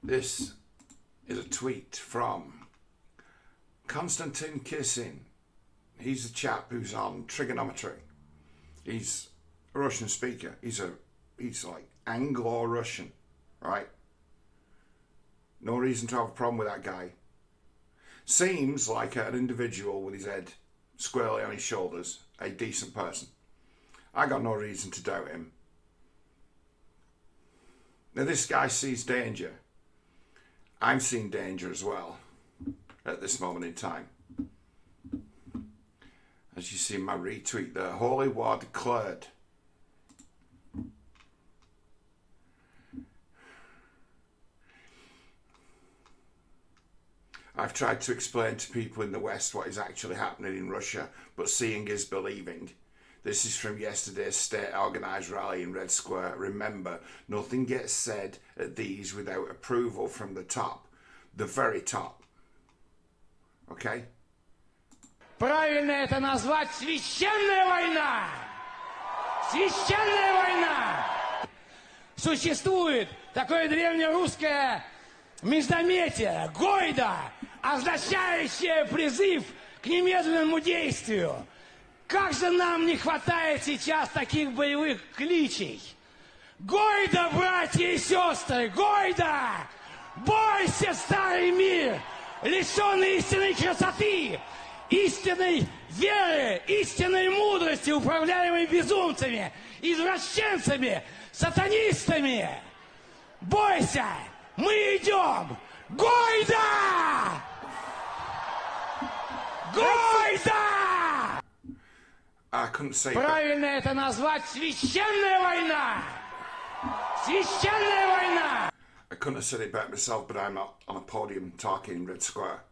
This is a tweet from Konstantin Kisin. He's a chap who's on trigonometry. He's a Russian speaker. He's like Anglo-Russian, right? No reason to have a problem with that guy. Seems like an individual with his head squarely on his shoulders, a decent person. I got no reason to doubt him. Now this guy sees danger. I'm seeing danger as well at this moment in time. As you see in my retweet there, Holy War declared. I've tried to explain to people in the West what is actually happening in Russia, but seeing is believing. This is from yesterday's state organised rally in Red Square. Remember, nothing gets said at these without approval from the top. The very top. Okay? Правильно это назвать священная война! Священная война! Существует такое древнерусское междометие, гойда, означающее призыв к немедленному действию. Как же нам не хватает сейчас таких боевых кличей? Гойда, братья и сестры, гойда! Бойся, старый мир, лишенный истинной красоты, истинной веры, истинной мудрости, управляемой безумцами, извращенцами, сатанистами. Бойся, мы идем! Гойда! Гойда! I couldn't say Правильно это назвать священная война! Священная война! I couldn't have said it better myself, but I'm on a podium talking in Red Square.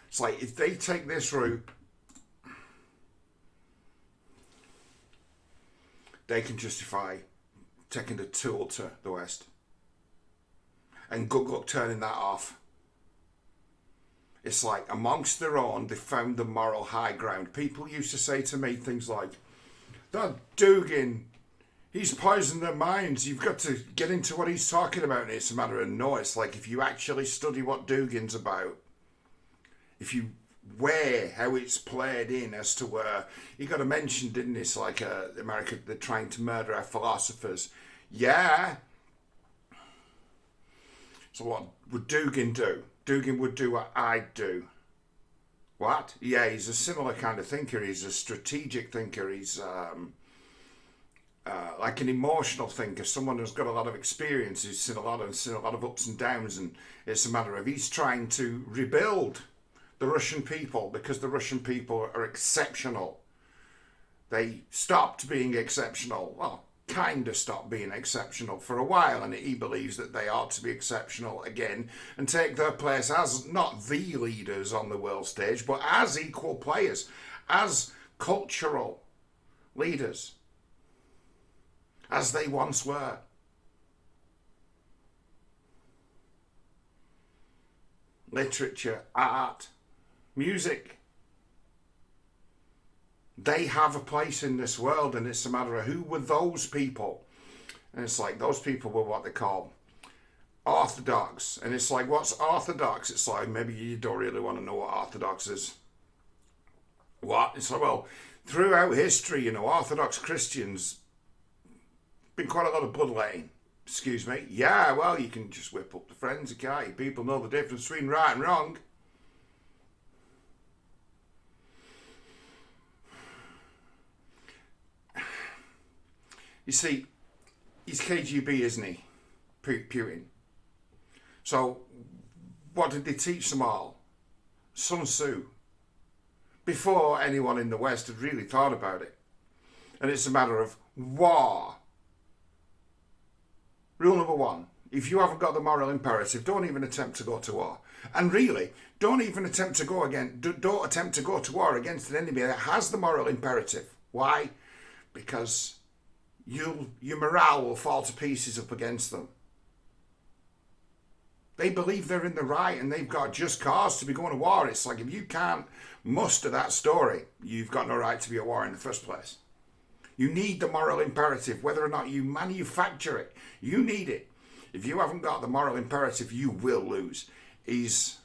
It's like, if they take this route, they can justify taking the tool to the West. And good luck turning that off. It's like, amongst their own, they found the moral high ground. People used to say to me things like, that Dugin, he's poisoned their minds. You've got to get into what he's talking about. And it's a matter of no. It's like, if you actually study what Dugin's about, if you weigh how it's played in as to where, you got to mention, didn't it? It's like America, they're trying to murder our philosophers. Yeah. So what would Dugin do? Dugin would do what I'd do. What? Yeah, he's a similar kind of thinker. He's a strategic thinker. He's like an emotional thinker, someone who's got a lot of experience, who's seen a lot of ups and downs, and it's a matter of he's trying to rebuild the Russian people because the Russian people are exceptional. They stopped being exceptional. Well, kind of stopped being exceptional for a while, and he believes that they ought to be exceptional again and take their place as not the leaders on the world stage, but as equal players, as cultural leaders, as they once were. Literature, art, music. They have a place in this world, and it's a matter of who were those people. And it's like, those people were what they call orthodox. And it's like, what's orthodox? It's like, maybe you don't really want to know what orthodox is. What? It's like, well, throughout history, Orthodox Christians, been quite a lot of bloodletting. Excuse me. Yeah, well, you can just whip up the forensic, can't you? People know the difference between right and wrong. You see, he's KGB, isn't he? Putin. So, what did they teach them all? Sun Tzu. Before anyone in the West had really thought about it. And it's a matter of war. Rule number one, if you haven't got the moral imperative, don't even attempt to go to war. And really, don't even attempt to go don't attempt to go to war against an enemy that has the moral imperative. Why? Because your morale will fall to pieces up against them. They believe they're in the right and they've got just cause to be going to war. It's like, if you can't muster that story, you've got no right to be at war in the first place. You need the moral imperative, whether or not you manufacture it. You need it. If you haven't got the moral imperative, you will lose. He's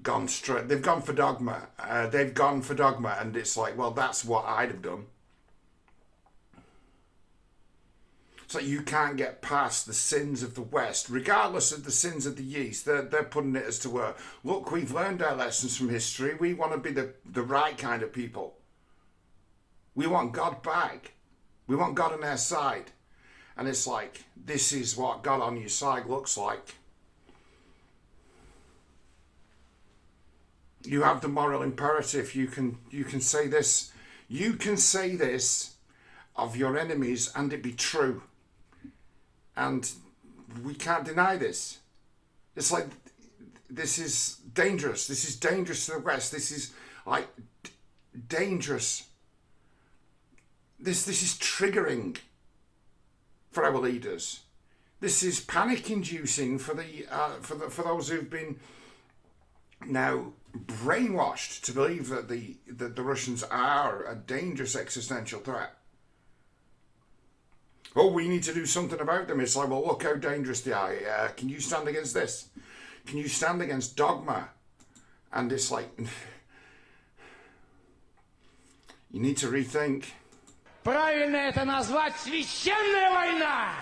gone straight. They've gone for dogma. And it's like, well, that's what I'd have done. So you can't get past the sins of the West, regardless of the sins of the East. They're putting it as to where, look, we've learned our lessons from history. We want to be the right kind of people. We want God back. We want God on our side. And it's like, this is what God on your side looks like. You have the moral imperative. You can say this. You can say this of your enemies and it be true. And we can't deny this. It's like, this is dangerous. This is dangerous to the West. This is like dangerous. This is triggering for our leaders. This is panic-inducing for those who've been now brainwashed to believe that the Russians are a dangerous existential threat. Oh, we need to do something about them. It's like, well, look how dangerous they are. Can you stand against this? Can you stand against dogma? And it's like, you need to rethink. Правильно это назвать священная война!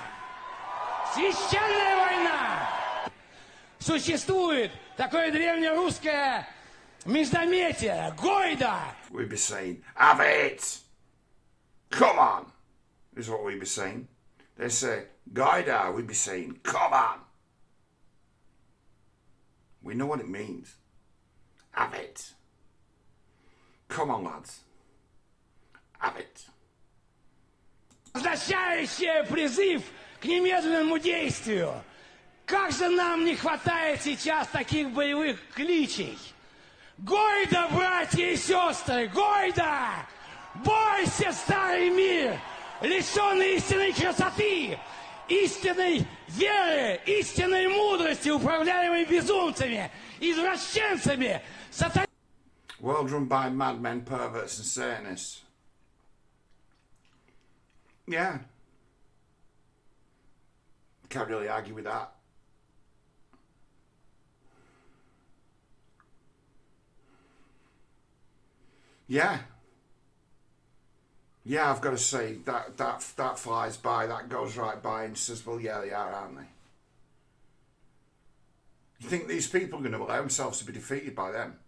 Священная война! Существует такое древнерусское междометие, гойда. We'd be saying, have it! Come on! Is what we'd be saying. They say, Gaida, we'd be saying, come on! We know what it means. Have it. Come on, lads. Have it. Означающее призыв к немедленному действию. Как же нам не хватает сейчас таких боевых кличей. Гойда, братья и сестры, гойда! Бойся, старый мир, лишенный истинной красоты, истинной веры, истинной мудрости, управляемой безумцами, извращенцами, World run by madmen, perverts and Satanists. Yeah. Can't really argue with that. Yeah. Yeah, I've got to say that flies by, that goes right by and says, well, yeah, they are, aren't they? You think these people are going to allow themselves to be defeated by them?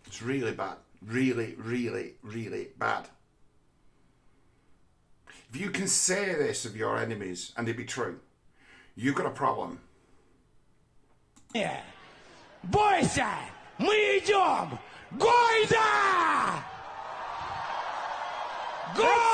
It's really bad. Really, really, really bad. If you can say this of your enemies and it be true, you've got a problem. Бойся! Мы идем! Гойда! Гойда!